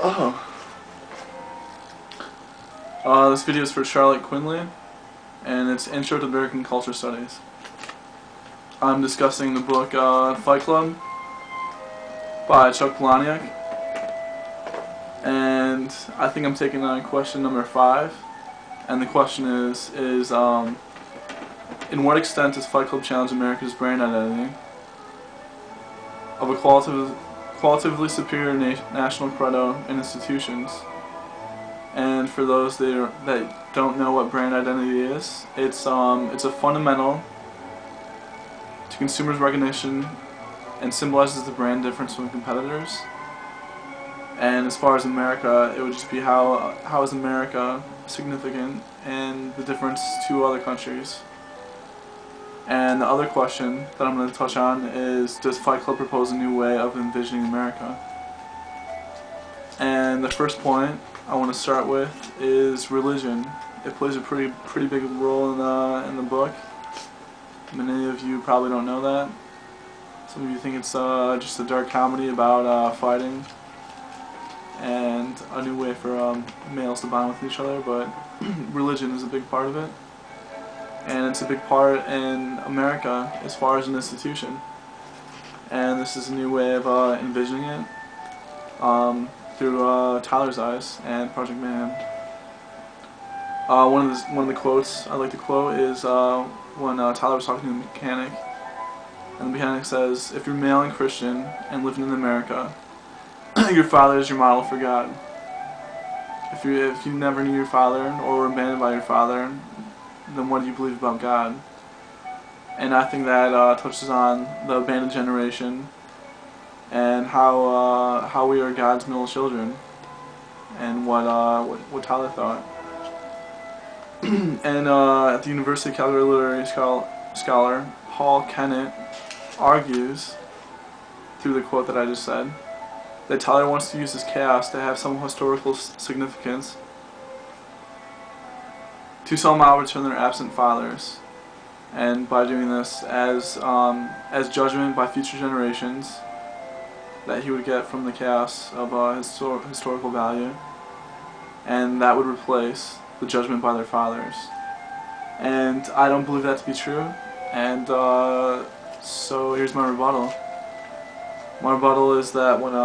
Oh. This video is for Charlotte Quinley, and it's Intro to American Culture Studies. I'm discussing the book Fight Club by Chuck Palahniuk, and I think I'm taking on question number 5, and the question is in what extent does Fight Club challenge America's brand identity of a qualitatively superior national credo and institutions? And for those that don't know what brand identity is, it's a fundamental to consumers' recognition and symbolizes the brand difference from competitors. And as far as America, it would just be how is America significant and the difference to other countries. And the other question that I'm going to touch on is, does Fight Club propose a new way of envisioning America? And the first point I want to start with is religion. It plays a pretty big role in the book. Many of you probably don't know that. Some of you think it's just a dark comedy about fighting and a new way for males to bond with each other, but religion is a big part of it. And it's a big part in America as far as an institution. And this is a new way of envisioning it through Tyler's eyes and Project Mayhem. One of the quotes I like to quote is when Tyler was talking to the mechanic, and the mechanic says, "If you're male and Christian and living in America, your father is your model for God. If you never knew your father or were abandoned by your father, then what do you believe about God?" And I think that touches on the abandoned generation and how we are God's middle children, and what Tyler thought. And at the University of Calgary literary scholar Paul Kennett argues, through the quote that I just said, that Tyler wants to use this chaos to have some historical significance to somehow return their absent fathers, and by doing this as judgment by future generations that he would get from the chaos of historical value, and that would replace the judgment by their fathers. And I don't believe that to be true, and so here's my rebuttal. My rebuttal is that when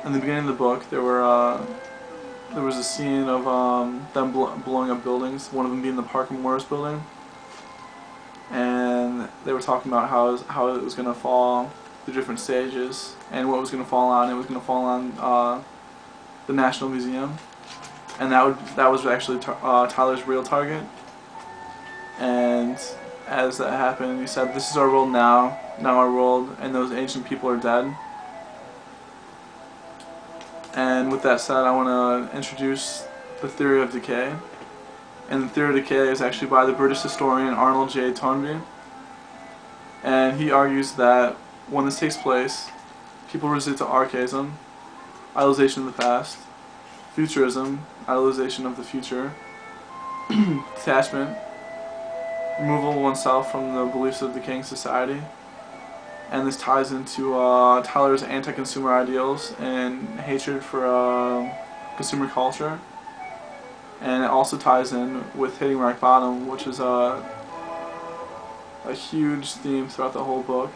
in the beginning of the book there was a scene of them blowing up buildings, one of them being the Parker Morris building, and they were talking about how it was going to fall through different stages, and what was going to fall on. It was going to fall on the National Museum, and that was actually Tyler's real target. And as that happened, he said, "This is our world now our world, and those ancient people are dead." And with that said, I want to introduce the theory of decay. And the theory of decay is actually by the British historian Arnold J. Toynbee. And he argues that when this takes place, people resort to archaism, idolization of the past, futurism, idolization of the future, detachment, removal of oneself from the beliefs of decaying society. And this ties into Tyler's anti-consumer ideals and hatred for consumer culture. And it also ties in with hitting rock bottom, which is a huge theme throughout the whole book.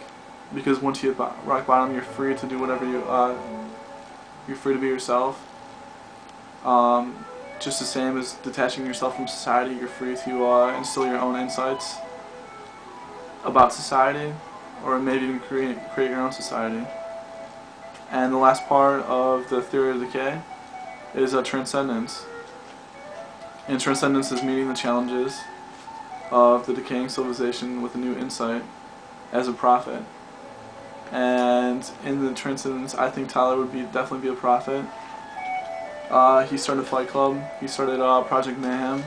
Because once you hit rock bottom, you're free to do whatever you're free to be yourself. Just the same as detaching yourself from society, you're free to instill your own insights about society, or maybe even create your own society. And the last part of the theory of decay is transcendence. And transcendence is meeting the challenges of the decaying civilization with a new insight as a prophet. And in the transcendence, I think Tyler would definitely be a prophet. He started Fight Club. He started Project Mayhem.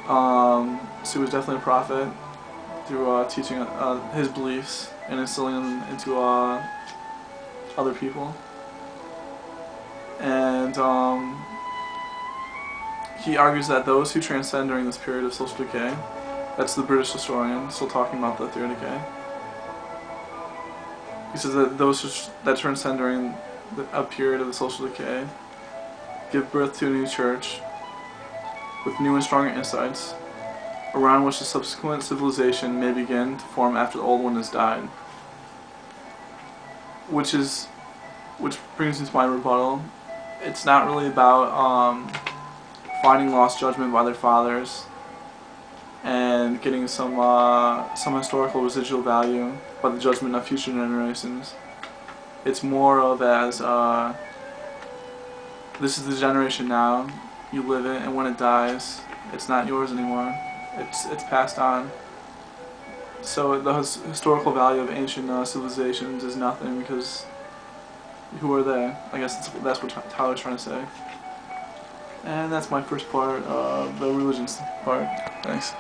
So he was definitely a prophet through teaching his beliefs and instilling them into other people. And he argues that those who transcend during this period of social decay, that's the British historian still talking about the theory of decay, he says that those that transcend during a period of the social decay, give birth to a new church with new and stronger insights, around which the subsequent civilization may begin to form after the old one has died. Which brings me to my rebuttal. It's not really about finding lost judgment by their fathers and getting some historical residual value by the judgment of future generations. It's more of as this is the generation now, you live it, and when it dies, it's not yours anymore. It's passed on. So the historical value of ancient civilizations is nothing, because who are they? I guess that's what Tyler's trying to say. And that's my first part of the religions part. Thanks.